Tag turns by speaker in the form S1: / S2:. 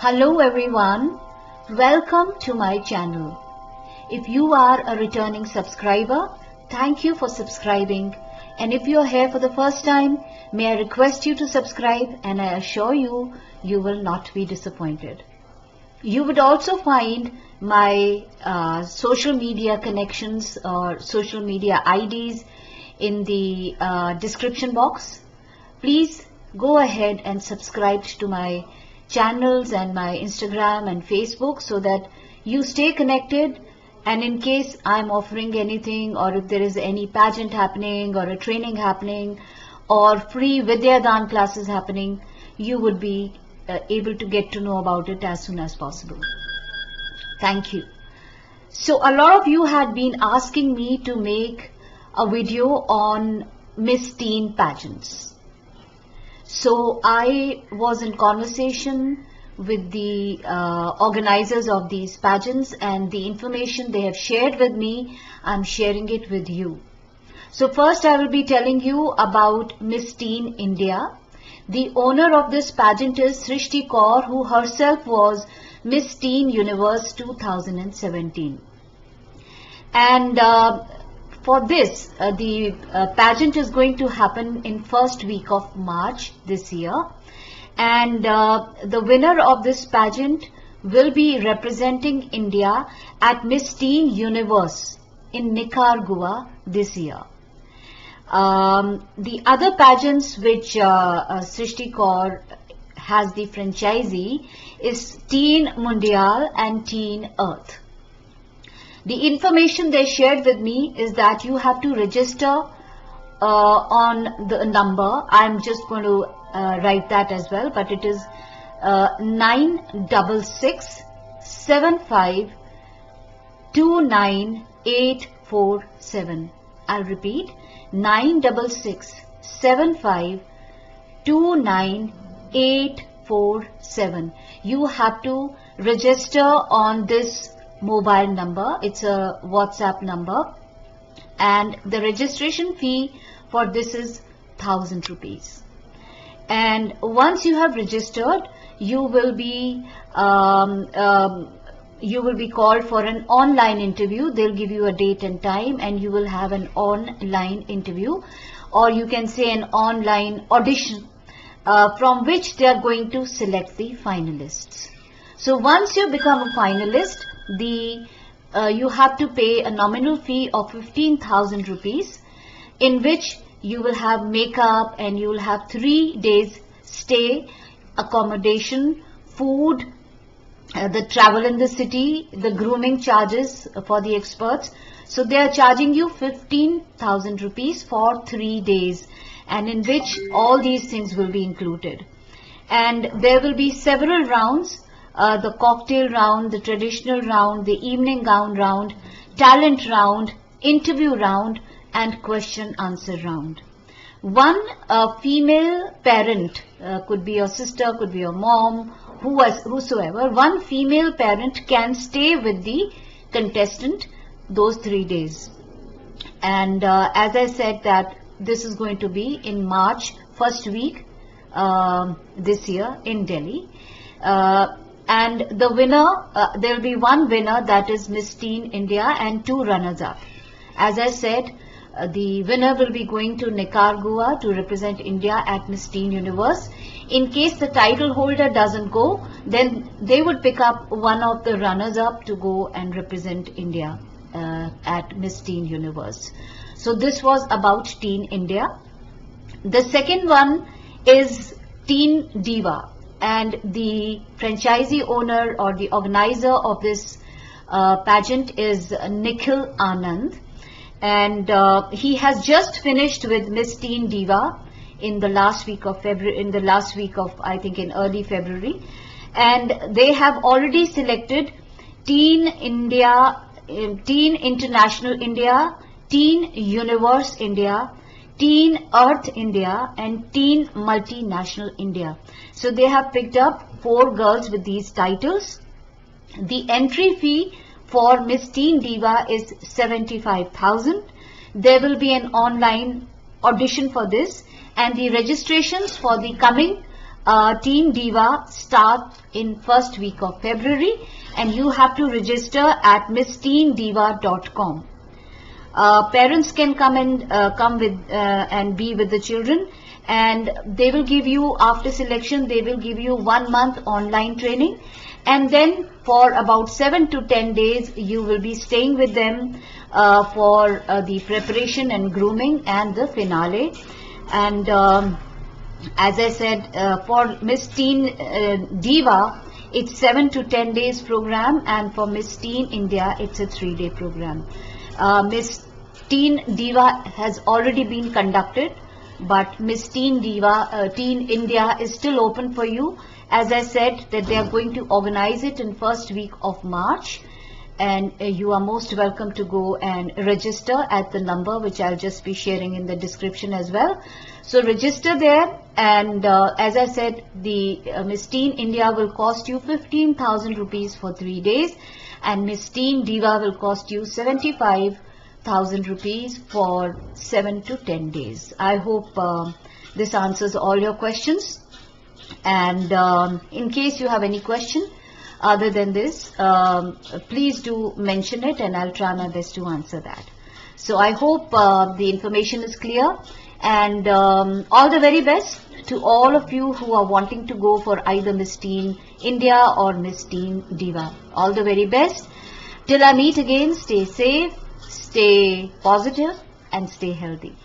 S1: Hello everyone, welcome to my channel. If you are a returning subscriber, thank you for subscribing, and if you are here for the first time, may I request you to subscribe, and I assure you, you will not be disappointed. You would also find my social media connections or social media IDs in the description box. Please go ahead and subscribe to my channels and my Instagram and Facebook so that you stay connected, and in case I'm offering anything, or if there is any pageant happening or a training happening or free Vidyadan classes happening, you would be able to get to know about it as soon as possible. Thank you. So a lot of you had been asking me to make a video on Miss Teen pageants. So I was in conversation with the organizers of these pageants, and the information they have shared with me, I'm sharing it with you. So first I will be telling you about Miss Teen India. The owner of this pageant is Srishti Kaur, who herself was Miss Teen Universe 2017. And for this, the pageant is going to happen in first week of March this year, and the winner of this pageant will be representing India at Miss Teen Universe in Nicaragua this year. The other pageants which Srishti Kaur has the franchisee is Teen Mundial and Teen Earth. The information they shared with me is that you have to register on the number. I'm just going to write that as well, but it is 96675298847. I'll repeat, 96675298847. You have to register on this mobile number. It's a WhatsApp number, and the registration fee for this is 1,000 rupees. And once you have registered, you will be called for an online interview. They'll give you a date and time, and you will have an online interview, or you can say an online audition, from which they are going to select the finalists. So once you become a finalist, you have to pay a nominal fee of 15,000 rupees, in which you will have makeup, and you will have 3 days stay, accommodation, food, the travel in the city, the grooming charges for the experts. So they are charging you 15,000 rupees for 3 days, and in which all these things will be included. And there will be several rounds. The cocktail round, the traditional round, the evening gown round, talent round, interview round, and question answer round. One female parent, could be your sister, could be your mom, whosoever, one female parent can stay with the contestant those 3 days. And as I said, that this is going to be in March, first week this year in Delhi. And the winner, there will be one winner, that is Miss Teen India, and 2 runners-up. As I said, the winner will be going to Nicaragua to represent India at Miss Teen Universe. In case the title holder doesn't go, then they would pick up one of the runners-up to go and represent India at Miss Teen Universe. So this was about Teen India. The second one is Teen Diva. And the franchisee owner or the organizer of this pageant is Nikhil Anand, and he has just finished with Miss Teen Diva in the last week of February, I think in early February, and they have already selected Teen India, Teen International India, Teen Universe India, Teen Earth India, and Teen Multinational India. So they have picked up 4 girls with these titles. The entry fee for Miss Teen Diva is 75,000. There will be an online audition for this, and the registrations for the coming Teen Diva start in first week of February, and you have to register at missteendiva.com. Parents can come and be with the children, and they will give you, after selection, they will give you 1 month online training, and then for about 7 to 10 days you will be staying with them for the preparation and grooming and the finale. And as I said, for Miss Teen Diva, it's 7 to 10 days program, and for Miss Teen India, it's a 3-day program. Miss Teen Diva has already been conducted, but Miss Teen Diva, Teen India is still open for you. As I said, that they are going to organize it in first week of March, and you are most welcome to go and register at the number which I'll just be sharing in the description as well. So register there, and as I said, the Miss Teen India will cost you 15,000 rupees for 3 days, and Miss Teen Diva will cost you 75,000 rupees for 7 to 10 days. I hope this answers all your questions, and in case you have any question other than this, please do mention it, and I'll try my best to answer that. So I hope the information is clear, and all the very best to all of you who are wanting to go for either Miss Teen India or Miss Teen Diva. All the very best. Till I meet again, stay safe, stay positive, and stay healthy.